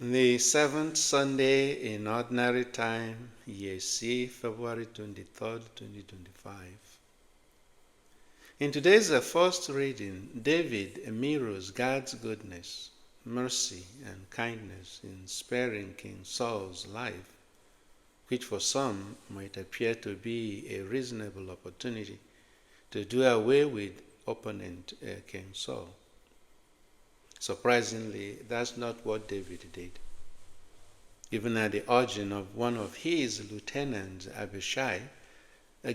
The seventh Sunday in Ordinary Time, Year C, February 23rd, 2025. In today's first reading, David mirrors God's goodness, mercy, and kindness in sparing King Saul's life, which for some might appear to be a reasonable opportunity to do away with opponent King Saul. Surprisingly, that's not what David did. Even at the urging of one of his lieutenants, Abishai,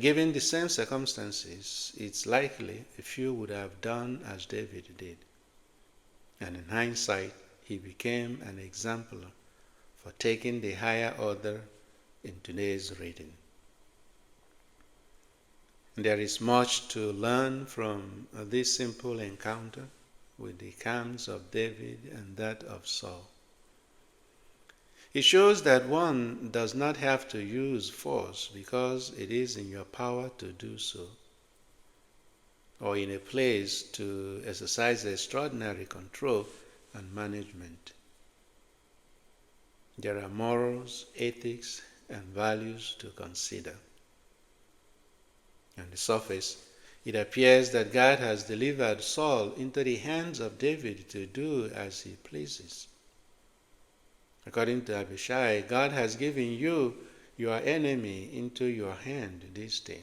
given the same circumstances, it's likely a few would have done as David did. And in hindsight, he became an example for taking the higher order in today's reading. There is much to learn from this simple encounter with the accounts of David and that of Saul. It shows that one does not have to use force because it is in your power to do so, or in a place to exercise extraordinary control and management. There are morals, ethics, and values to consider. On the surface, it appears that God has delivered Saul into the hands of David to do as he pleases. According to Abishai, God has given you your enemy into your hand this day.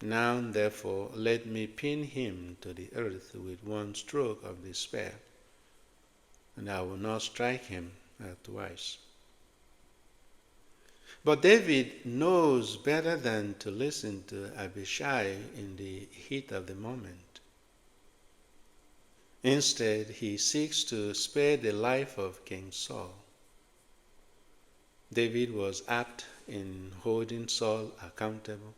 Now, therefore, let me pin him to the earth with one stroke of the spear, and I will not strike him twice. But David knows better than to listen to Abishai in the heat of the moment. Instead, he seeks to spare the life of King Saul. David was apt in holding Saul accountable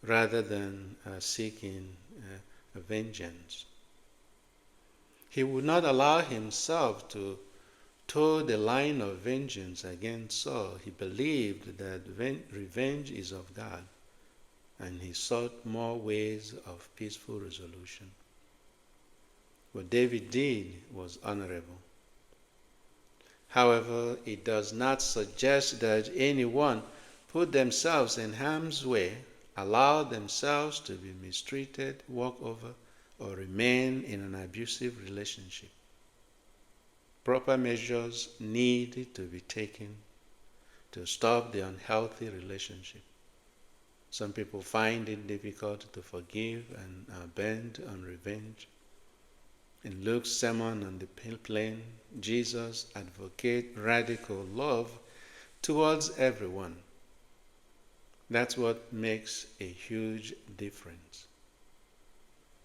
rather than seeking vengeance. He would not allow himself to toe the line of vengeance against Saul. He believed that revenge is of God, and he sought more ways of peaceful resolution. What David did was honorable. However, it does not suggest that anyone put themselves in harm's way, allow themselves to be mistreated, walk over, or remain in an abusive relationship. Proper measures need to be taken to stop the unhealthy relationship. Some people find it difficult to forgive and are bent on revenge. In Luke's Sermon on the Plain, Jesus advocates radical love towards everyone. That's what makes a huge difference.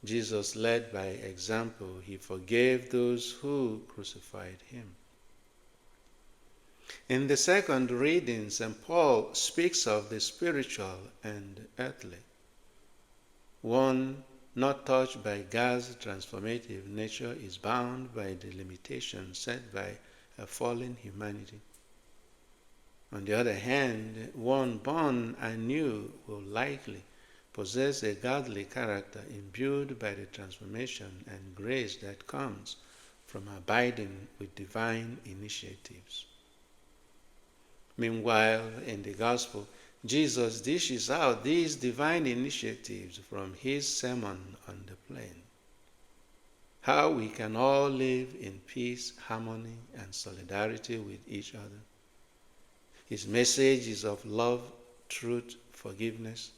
Jesus led by example. He forgave those who crucified him. In the second reading, St. Paul speaks of the spiritual and earthly. One not touched by God's transformative nature is bound by the limitations set by a fallen humanity. On the other hand, one born anew will likely possess a godly character imbued by the transformation and grace that comes from abiding with divine initiatives. Meanwhile, in the Gospel, Jesus dishes out these divine initiatives from his Sermon on the Plain. How we can all live in peace, harmony, and solidarity with each other. His message is of love, truth, forgiveness,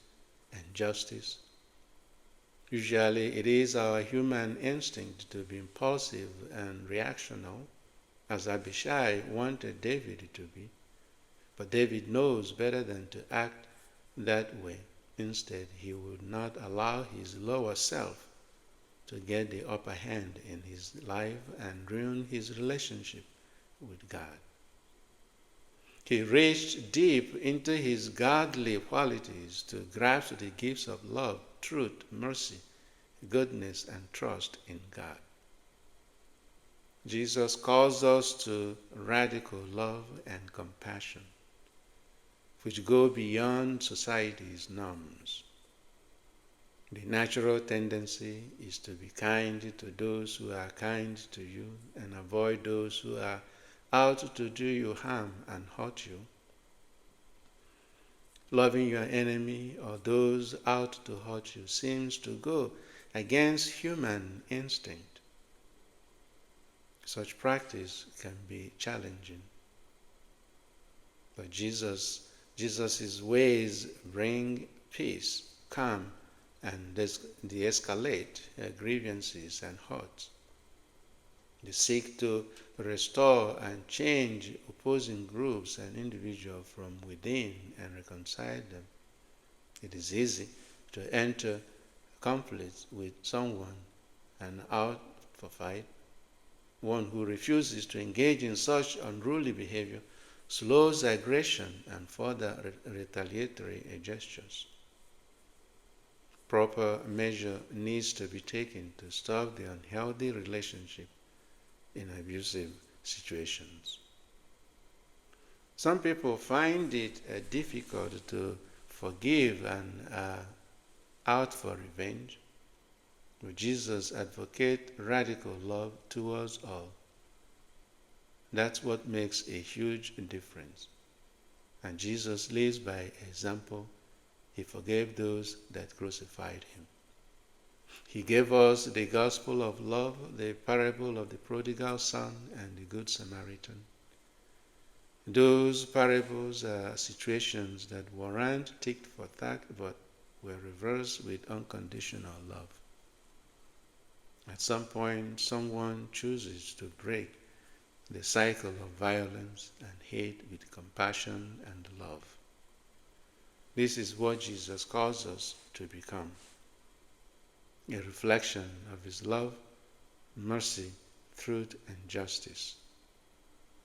and justice. Usually it is our human instinct to be impulsive and reactional, as Abishai wanted David to be. But David knows better than to act that way. Instead, he would not allow his lower self to get the upper hand in his life and ruin his relationship with God. He reached deep into his godly qualities to grasp the gifts of love, truth, mercy, goodness, and trust in God. Jesus calls us to radical love and compassion, which go beyond society's norms. The natural tendency is to be kind to those who are kind to you and avoid those who are out to do you harm and hurt you. Loving your enemy or those out to hurt you seems to go against human instinct. Such practice can be challenging. But Jesus' ways bring peace, calm, and de-escalate grievances and hurts. They seek to restore and change opposing groups and individuals from within and reconcile them. It is easy to enter conflict with someone and out for fight. One who refuses to engage in such unruly behavior slows aggression and further retaliatory gestures. Proper measure needs to be taken to stop the unhealthy relationship in abusive situations. Some people find it difficult to forgive and are out for revenge, but Jesus advocates radical love towards all. That's what makes a huge difference. And Jesus lives by example. He forgave those that crucified him. He gave us the gospel of love, the parable of the prodigal son and the good Samaritan. Those parables are situations that warrant tit for tat, but were reversed with unconditional love. At some point, someone chooses to break the cycle of violence and hate with compassion and love. This is what Jesus calls us to become, a reflection of his love, mercy, truth, and justice.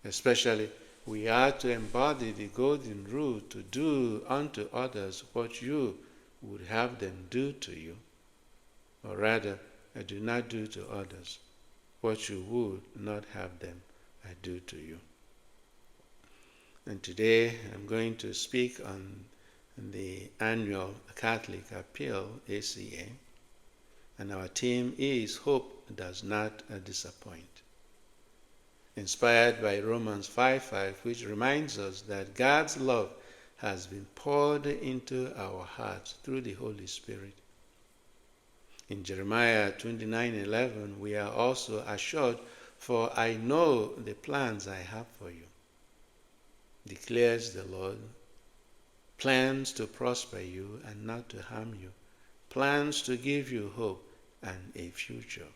Especially, we are to embody the golden rule to do unto others what you would have them do to you, or rather, do not do to others what you would not have them do to you. And today I'm going to speak on the annual Catholic Appeal, ACA, and our theme is Hope Does Not Disappoint. Inspired by Romans 5:5, which reminds us that God's love has been poured into our hearts through the Holy Spirit. In Jeremiah 29:11, we are also assured, "For I know the plans I have for you," declares the Lord, plans to prosper you and not to harm you, plans to give you hope and a future.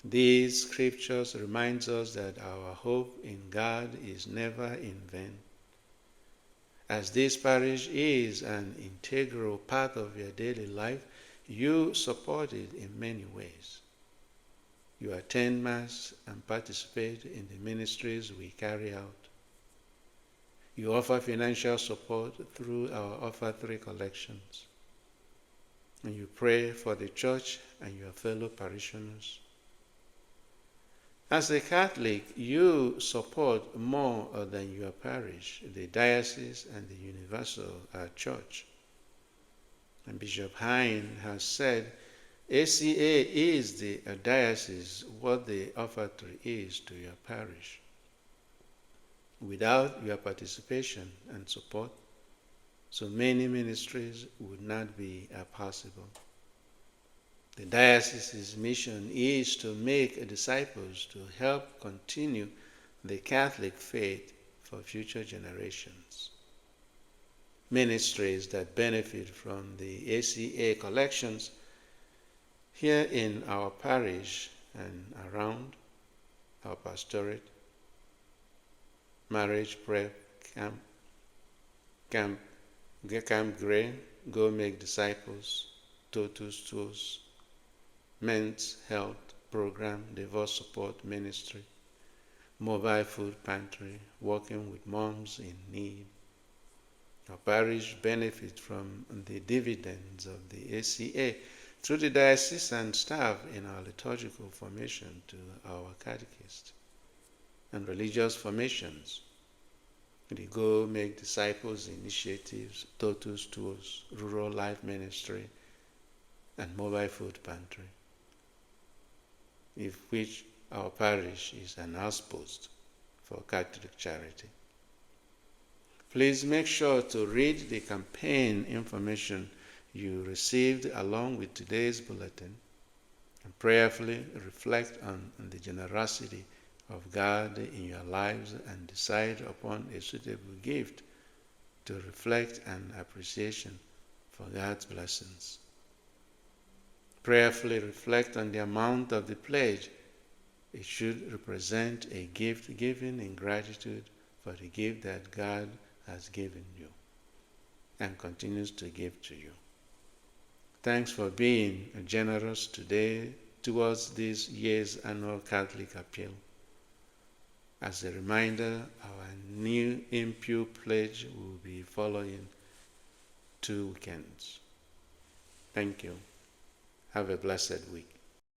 These scriptures remind us that our hope in God is never in vain. As this parish is an integral part of your daily life, you support it in many ways. You attend Mass and participate in the ministries we carry out. You offer financial support through our offertory collections. And you pray for the church and your fellow parishioners. As a Catholic, you support more than your parish, the diocese and the universal church. And Bishop Hine has said, ACA is the diocese what the offertory is to your parish. Without your participation and support, so many ministries would not be possible. The diocese's mission is to make disciples to help continue the Catholic faith for future generations. Ministries that benefit from the ACA collections here in our parish and around our pastorate, marriage prep camp Gray, Go Make Disciples, Totus Tools, Men's Health Program, Divorce Support Ministry, Mobile Food Pantry, working with moms in need. Our parish benefits from the dividends of the ACA through the diocesan staff in our liturgical formation to our catechists and religious formations, the Go Make Disciples initiatives, Totus Tools, Rural Life Ministry, and mobile food pantry, of which our parish is an outpost for Catholic charity. Please make sure to read the campaign information you received along with today's bulletin and prayerfully reflect on the generosity of God in your lives and decide upon a suitable gift to reflect an appreciation for God's blessings. Prayerfully reflect on the amount of the pledge. It should represent a gift given in gratitude for the gift that God has given you and continues to give to you. Thanks for being generous today towards this year's annual Catholic appeal. As a reminder, our new impure pledge will be following 2 weekends. Thank you. Have a blessed week.